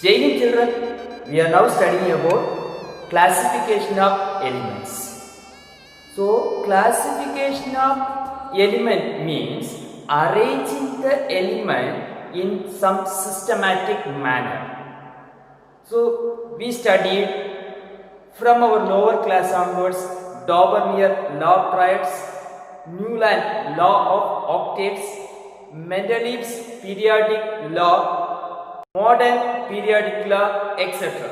Jai Hind children, we are now studying about classification of elements. So, classification of element means arranging the element in some systematic manner. So, we studied from our lower class onwards Daubernier law of triads, Newland law of octaves, Mendeleev's periodic law, modern periodic law, etc.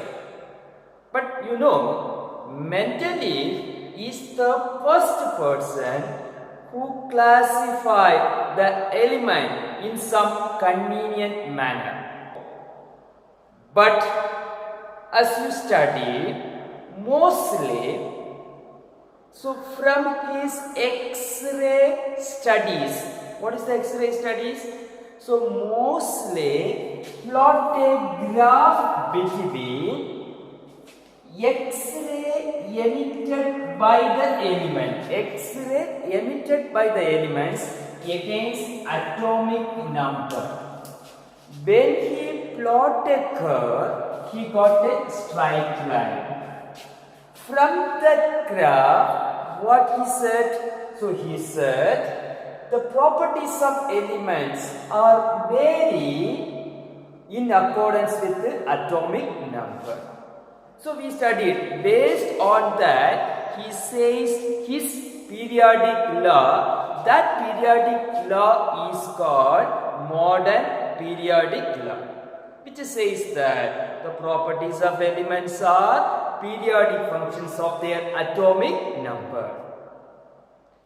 But you know, Mendeleev is the first person who classified the element in some convenient manner. But as you study, mostly, so from his X-ray studies, what is the X-ray studies? So mostly plot a graph between X-ray emitted by the element, X-ray emitted by the elements against atomic number. When he plotted a curve, he got a straight line. From that graph, what he said? So he said, the properties of elements are vary in accordance with the atomic number. So we studied, based on that, he says his periodic law, that periodic law is called modern periodic law, which says that the properties of elements are periodic functions of their atomic number.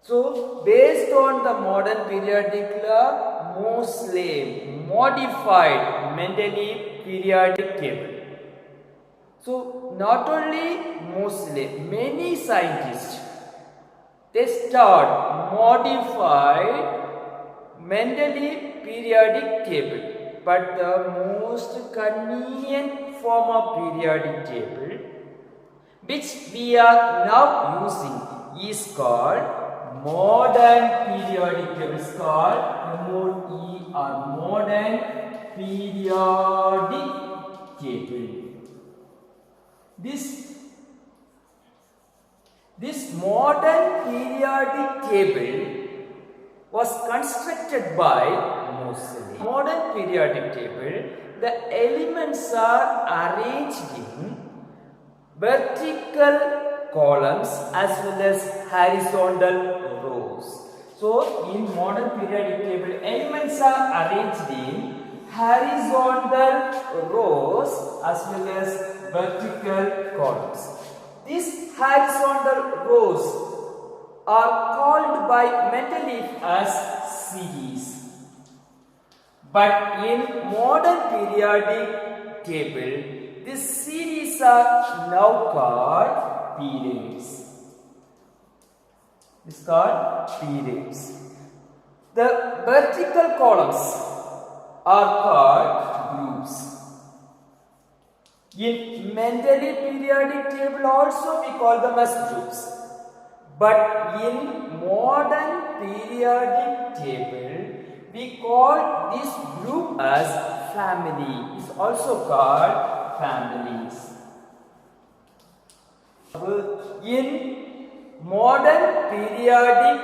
So, based on the modern periodic law, Moseley modified Mendeleev periodic table. So, not only Moseley, many scientists, they modified Mendeleev periodic table, but the most convenient form of periodic table which we are now using is called modern periodic table. It's called MODE or modern periodic table. This modern periodic table was constructed by Moseley. Modern periodic table, the elements are arranged in vertical columns as well as horizontal rows. So, in modern periodic table, elements are arranged in horizontal rows as well as vertical columns. These horizontal rows are called by Mendeleev as series. But in modern periodic table, these series are now called periods. This is called periods. The vertical columns are called groups. In Mendeleev periodic table also we call them as groups. But in modern periodic table we call this group as family. It's also called families. In modern periodic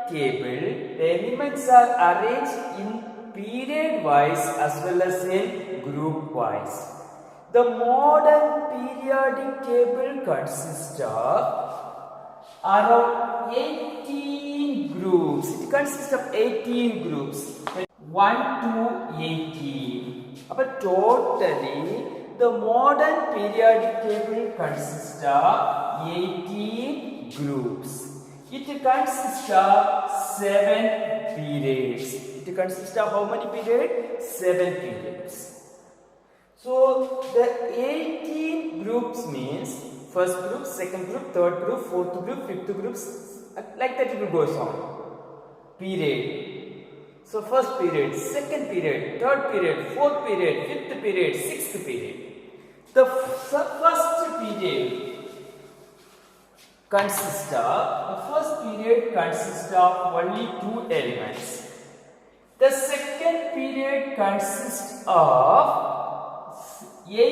table, the elements are arranged in period wise as well as in group wise. The modern periodic table consists of around 18 groups. It consists of 18 groups. 1 to 18. But totally, the modern periodic table consists of 18 groups. It consists of 7 periods. It consists of how many periods? 7 periods. So, the 18 groups means first group, second group, third group, fourth group, fifth groups, like that it will go on. Period. So, first period, second period, third period, fourth period, fifth period, sixth period. The first period consists of only 2 elements. The second period consists of 8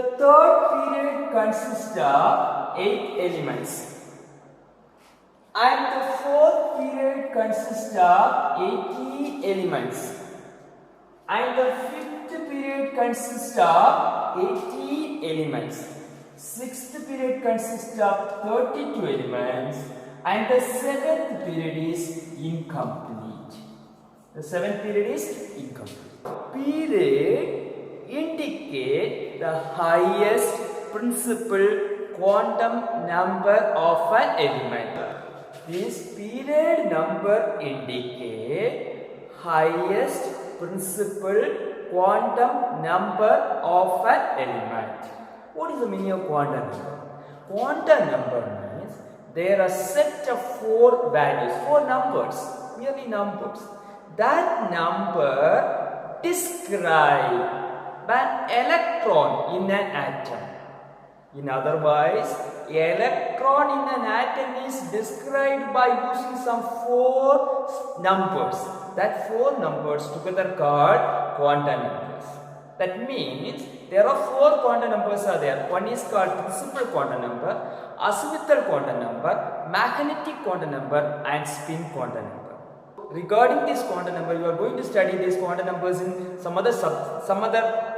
The third period consists of 8 elements. And the fourth period consists of 80 elements. And the fifth period consists of 80 elements. Sixth period consists of 32 elements. And the seventh period is incomplete. The seventh period is incomplete. Period indicate the highest principal quantum number of an element. This period number indicate highest principal quantum number of an element. What is the meaning of quantum number? Quantum number means there are set of 4 values, 4 numbers, merely numbers. That number describe an electron in an atom. In other words, electron in an atom is described by using some 4 numbers. That 4 numbers together called quantum numbers. That means there are 4 quantum numbers are there. One is called principal quantum number, azimuthal quantum number, magnetic quantum number, and spin quantum number. Regarding this quantum number, you are going to study these quantum numbers in some other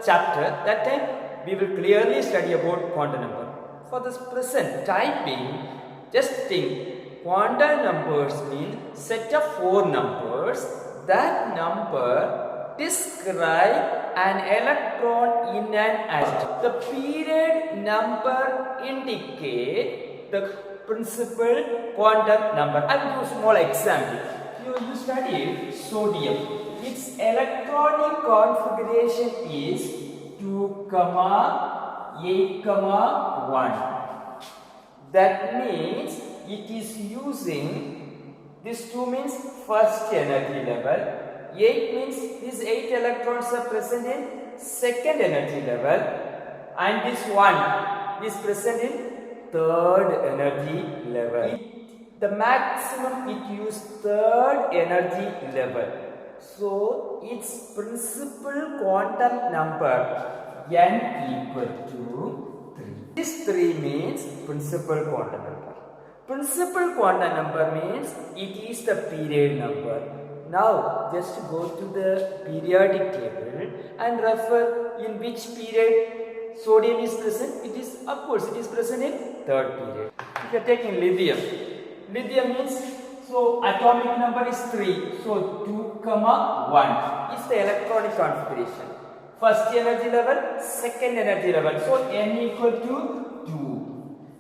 chapter. That time we will clearly study about quantum number. For this present typing, just think quantum numbers mean set of 4 numbers. That number describe an electron in an atom. The period number indicate the principal quantum number. I will give a small example. You studied sodium. Its electronic configuration is 2, 8, 1. That means it is using, this 2 means first energy level, 8 means these 8 electrons are present in second energy level, and this 1 is present in third energy level. The maximum it uses third energy level. So its principal quantum number n equal to 3. This 3 means principal quantum number. Principal quantum number means it is the period number. Now just go to the periodic table and refer in which period sodium is present. It is, of course, it is present in third period. If you are taking lithium, lithium means, so atomic number is 3. So 2, 1 is the electronic configuration. First energy level, second energy level. So n equal to 2.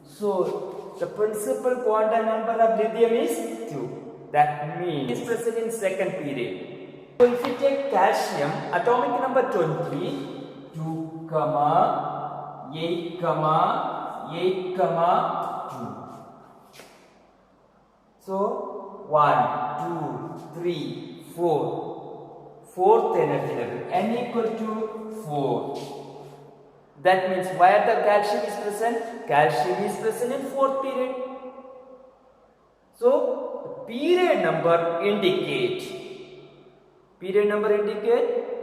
So the principal quantum number of lithium is 2. That means it is present in second period. So if you take calcium, atomic number 20, 2, 8, 8, 2. So 1, 2, 3, 4. Fourth energy level, n equal to 4. That means where the calcium is present? Calcium is present in fourth period. So period number indicate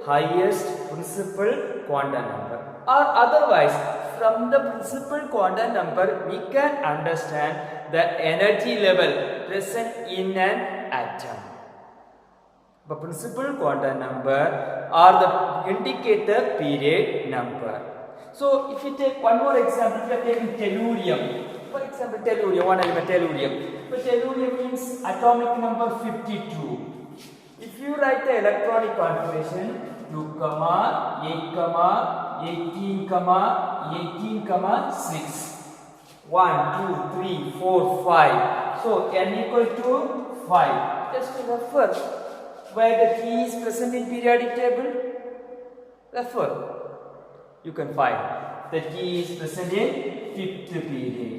highest principal quantum number, or otherwise from the principal quantum number we can understand the energy level present in an atom. The principal quantum number or the indicate the period number. So if you take one more example, if you are taking tellurium, for example tellurium, one element tellurium. So tellurium means atomic number 52. If you write the electronic configuration 2, 8, 18, 18, 6. 1, 2, 3, 4, 5. So n equal to 5. Just to refer where the key is present in periodic table. Refer. You can find the key is present in fifth period.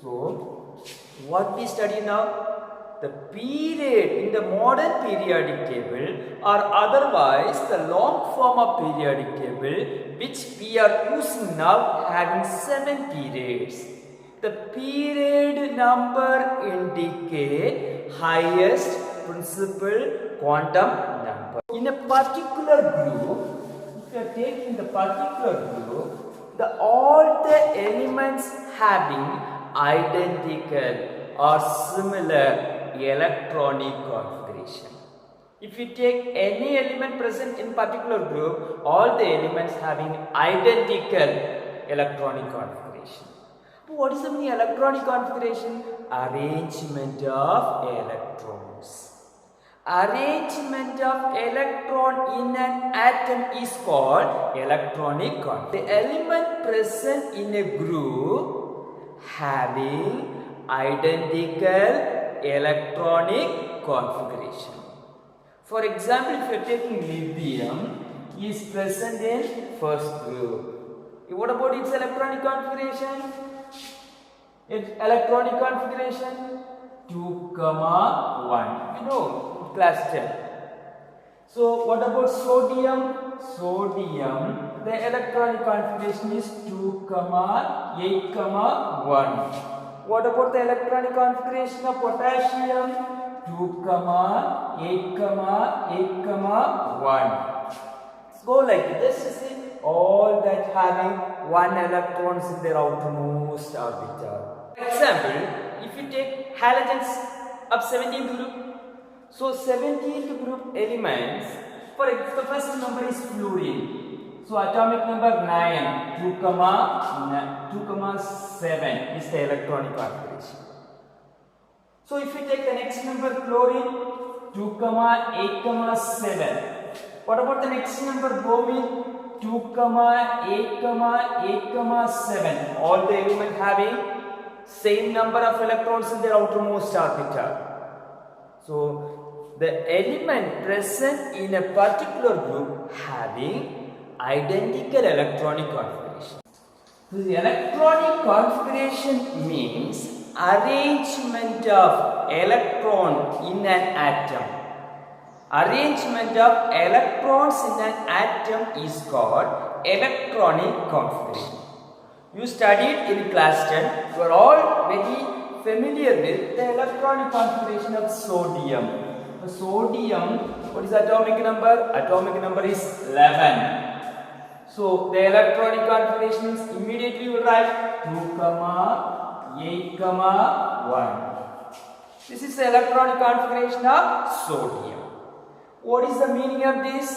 So what we study now? The period in the modern periodic table, or otherwise the long form of periodic table, which we are using now, having 7 periods. The period number indicate highest principal quantum number. In a particular group, if you are taking the particular group, all the elements having identical or similar electronic configuration. If you take any element present in particular group, all the elements having identical electronic configuration. But what is the meaning of electronic configuration? Arrangement of electrons. Arrangement of electron in an atom is called electronic configuration. The element present in a group having identical electronic configuration. For example, if you are taking lithium, is present in first group. What about its electronic configuration? Its electronic configuration 2, 1. You know, class 10. So, what about sodium? Sodium, the electronic configuration is 2, 8, 1. What about the electronic configuration of potassium? 2, 8, 1. Go like this. You see all that having 1 electrons in their outermost orbital. For example, if you take halogens of 17th group, so 17th group elements, for example, the first number is fluorine. So atomic number 9, 2, 7 is the electronic configuration. So if you take the next number chlorine, 2, 8, 7. What about the next number bromine? 2, 8, 7. All the elements having same number of electrons in their outermost orbital. So the element present in a particular group having identical electronic configuration. So the electronic configuration means arrangement of electron in an atom. Arrangement of electrons in an atom is called electronic configuration. You studied in class 10. You are all very familiar with the electronic configuration of sodium. The sodium, what is the atomic number? Atomic number is 11. So the electronic configuration is immediately you write 2, 8, 1. This is the electronic configuration of sodium. What is the meaning of this?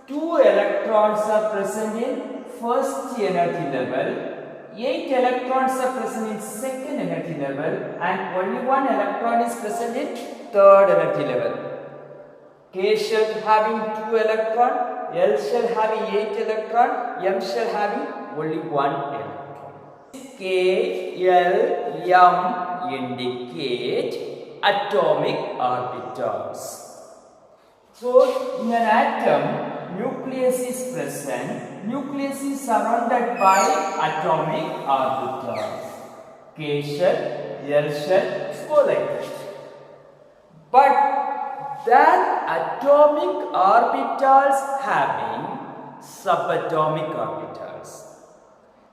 2 electrons are present in first energy level, 8 electrons are present in second energy level, and only 1 electron is present in third energy level. K shell having 2 electron, L shell having 8 electron, M shell having only 1 electron. K, L, M indicate atomic orbitals. So, in an atom, nucleus is present. Nucleus is surrounded by atomic orbitals. K shell, L shell, so like that. But then atomic orbitals having subatomic orbitals.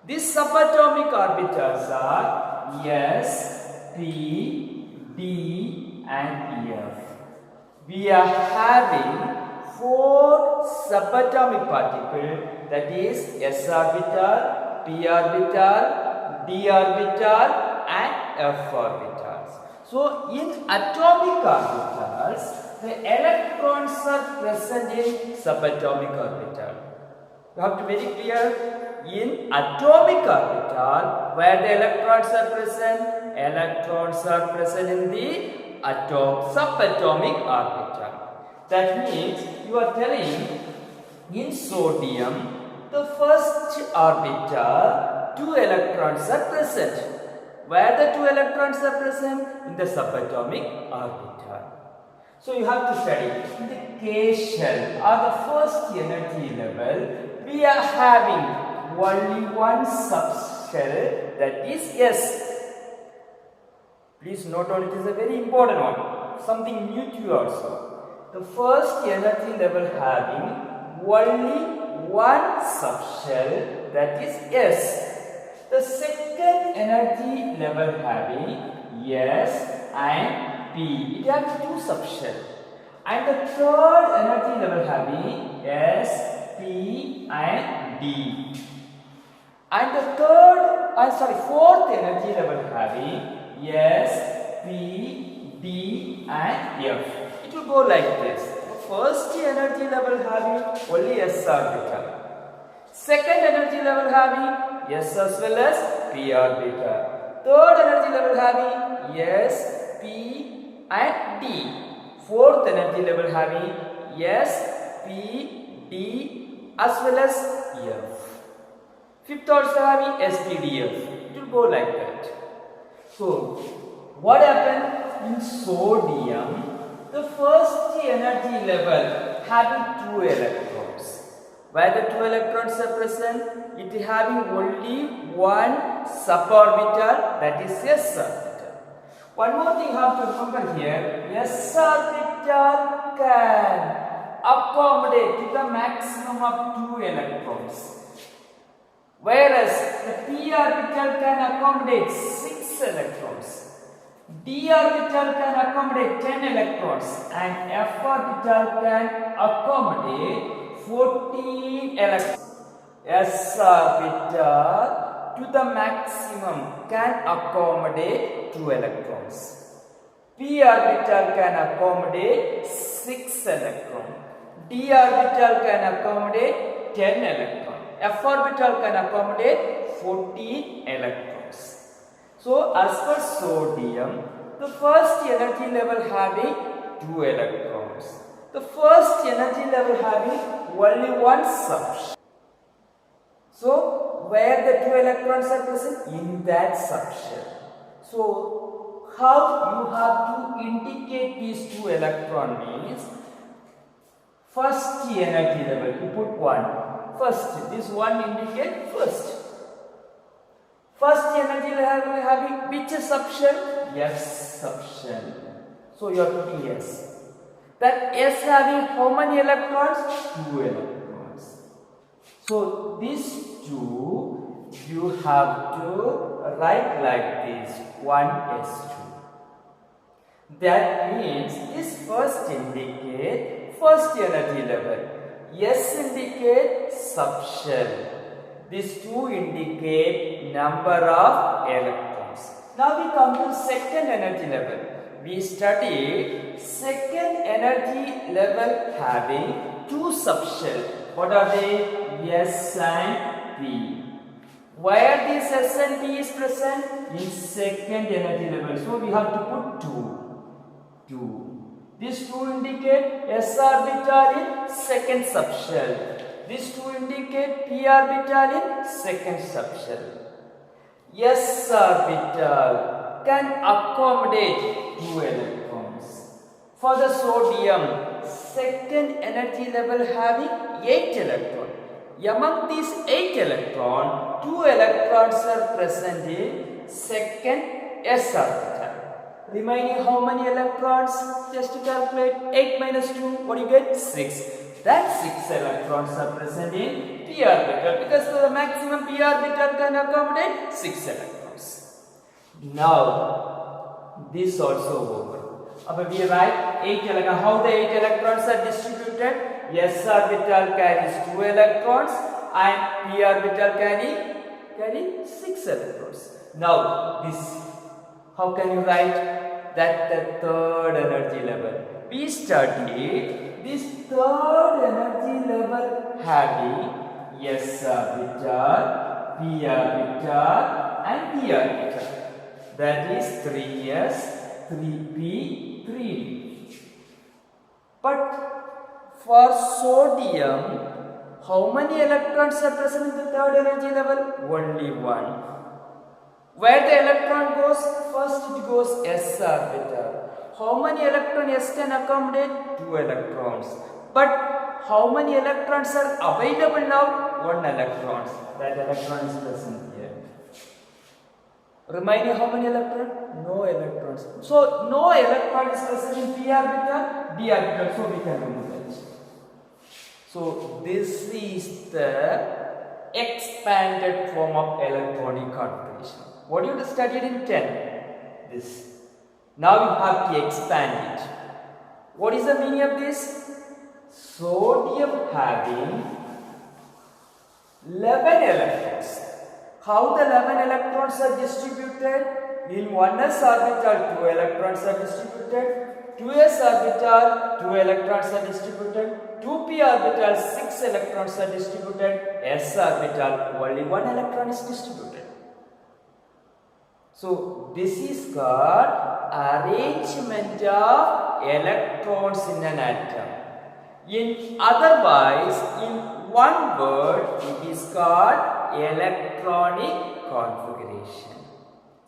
These subatomic orbitals are S, P, D and F. We are having 4 subatomic particles, that is S orbital, P orbital, D orbital and F orbitals. So in atomic orbitals, the electrons are present in subatomic orbital. You have to be very clear, in atomic orbital, where the electrons are present in the subatomic orbital. That means you are telling in sodium the first orbital 2 electrons are present. Where the 2 electrons are present? In the subatomic orbital. So you have to study in the K shell or the first energy level, we are having only 1 subshell, that is S. Please note on, it is a very important one, something new to you also. The first energy level having only 1 subshell, that is S. The second energy level having S and P, it has 2 subshell. And the third energy level having S, P and D. And the fourth energy level having S, P, D and F. It will go like this. First energy level having only S orbital. Second energy level having S as well as P orbital. Third energy level having S, P and D. Fourth energy level having S, P, D as well as F. Fifth also having SPDF. It will go like that. So, what happened in sodium? The first energy level having 2 electrons. Where the 2 electrons are present, it having only one suborbital, that is S orbital. One more thing you have to remember here, S orbital can accommodate to the maximum of 2 electrons. Whereas the p orbital can accommodate 6 electrons, d orbital can accommodate 10 electrons, and f orbital can accommodate 14 electrons. S orbital to the maximum can accommodate 2 electrons. P orbital can accommodate 6 electrons. D orbital can accommodate 10 electrons. F orbital can accommodate 14 electrons. So, as for sodium, the first energy level having 2 electrons. The first energy level having only one subshell. So, where the 2 electrons are present? In that subshell. So, how you have to indicate these 2 electrons means, first energy level, you put 1. First, this one indicate first. First energy level having which subshell? S subshell. So you are putting S. That S having how many electrons? 2 electrons. So these 2 you have to write like this, 1s2. That means this first indicate first energy level. S indicate subshell. These 2 indicate number of electrons. Now we come to second energy level. We studied second energy level having 2 subshell. What are they? S and P. Where this S and P is present? In second energy level. So we have to put 2. These 2 indicate S orbital in second subshell. These 2 indicate P orbital in second subshell. S orbital can accommodate 2 electrons. For the sodium, second energy level having 8 electrons. Among these 8 electrons, 2 electrons are present in second S orbital. Remaining how many electrons? Just to calculate 8 minus 2, what do you get? 6. That 6 electrons are present in p orbital because the maximum p orbital can accommodate 6 electrons. Now, this also over. Now we write 8 electrons. How the 8 electrons are distributed? S orbital carries 2 electrons and p orbital carry 6 electrons. Now, this. How can you write that the third energy level? We studied this third energy level having S orbital, P orbital and D orbital. That is 3S, 3P, 3D. But for sodium, how many electrons are present in the third energy level? Only 1. Where the electron goes? First it goes S orbital. How many electrons S can accommodate? 2 electrons. But how many electrons are available now? 1 electron. That electron is present here. Remaining how many electrons? No electrons. So no electron is present in p orbital, d orbital. So we can remove it. So this is the expanded form of electronic configuration. What you studied in 10? This. Now you have to expand it. What is the meaning of this? Sodium having 11 electrons. How the 11 electrons are distributed? In 1s orbital 2 electrons are distributed, 2s orbital 2 electrons are distributed, 2p orbital 6 electrons are distributed, s orbital only 1 electron is distributed. So this is called arrangement of electrons in an atom. Otherwise, in one word, it is called electronic configuration.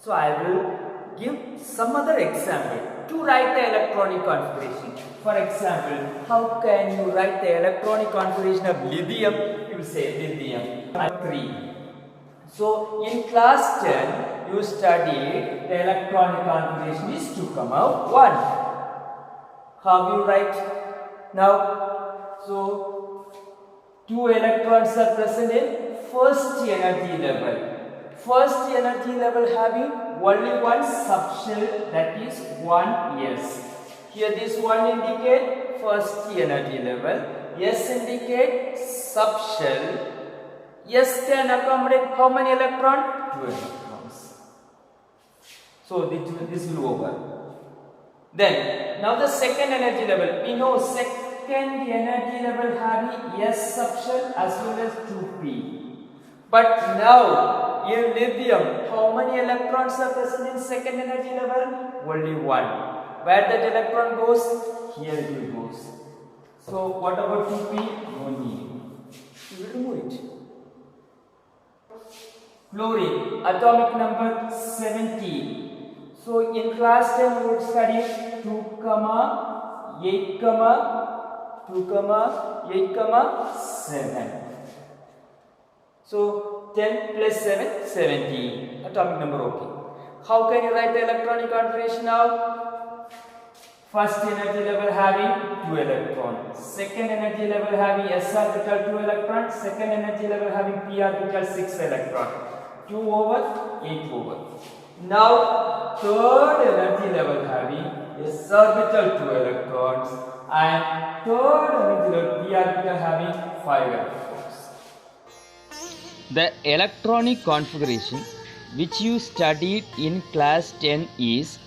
So I will give some other example to write the electronic configuration. For example, how can you write the electronic configuration of lithium? You will say lithium 3. So in class 10, you studied the electronic configuration is 2,1. How you write now? So 2 electrons are present in first energy level. First energy level having only one subshell, that is 1s. Here this 1 indicate first energy level, s indicate subshell. S can accommodate how many electrons? 2 electrons. So this will over. Then now the second energy level. We know second energy level having s subshell as well as 2p. But now in lithium, how many electrons are present in second energy level? Only 1. Where that electron goes? Here it goes. So what about 2p? No need. We will remove it. Fluorine, atomic number 17. So in class 10 you would study 2, 8, 7. So 10 plus 7, 17. Atomic number okay. How can you write the electronic configuration now? First energy level having 2 electrons. Second energy level having s orbital 2 electrons. Second energy level having p orbital 6 electrons. 2 over, 8 over. Now third energy level having s orbital 2 electrons and third energy level p orbital having 5 electrons. The electronic configuration which you studied in class 10 is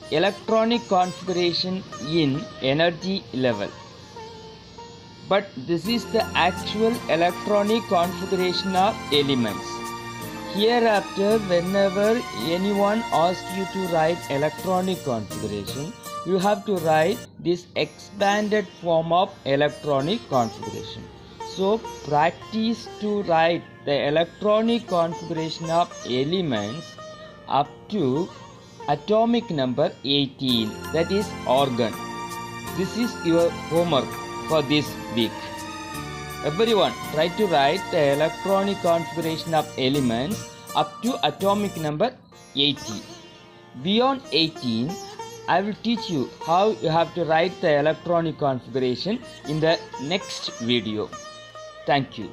electronic configuration in energy level. But this is the actual electronic configuration of elements. Hereafter, whenever anyone asks you to write electronic configuration, you have to write this expanded form of electronic configuration. So practice to write the electronic configuration of elements up to atomic number 18, that is organ. This is your homework for this week. Everyone try to write the electronic configuration of elements up to atomic number 80. Beyond 18, I will teach you how you have to write the electronic configuration in the next video. Thank you.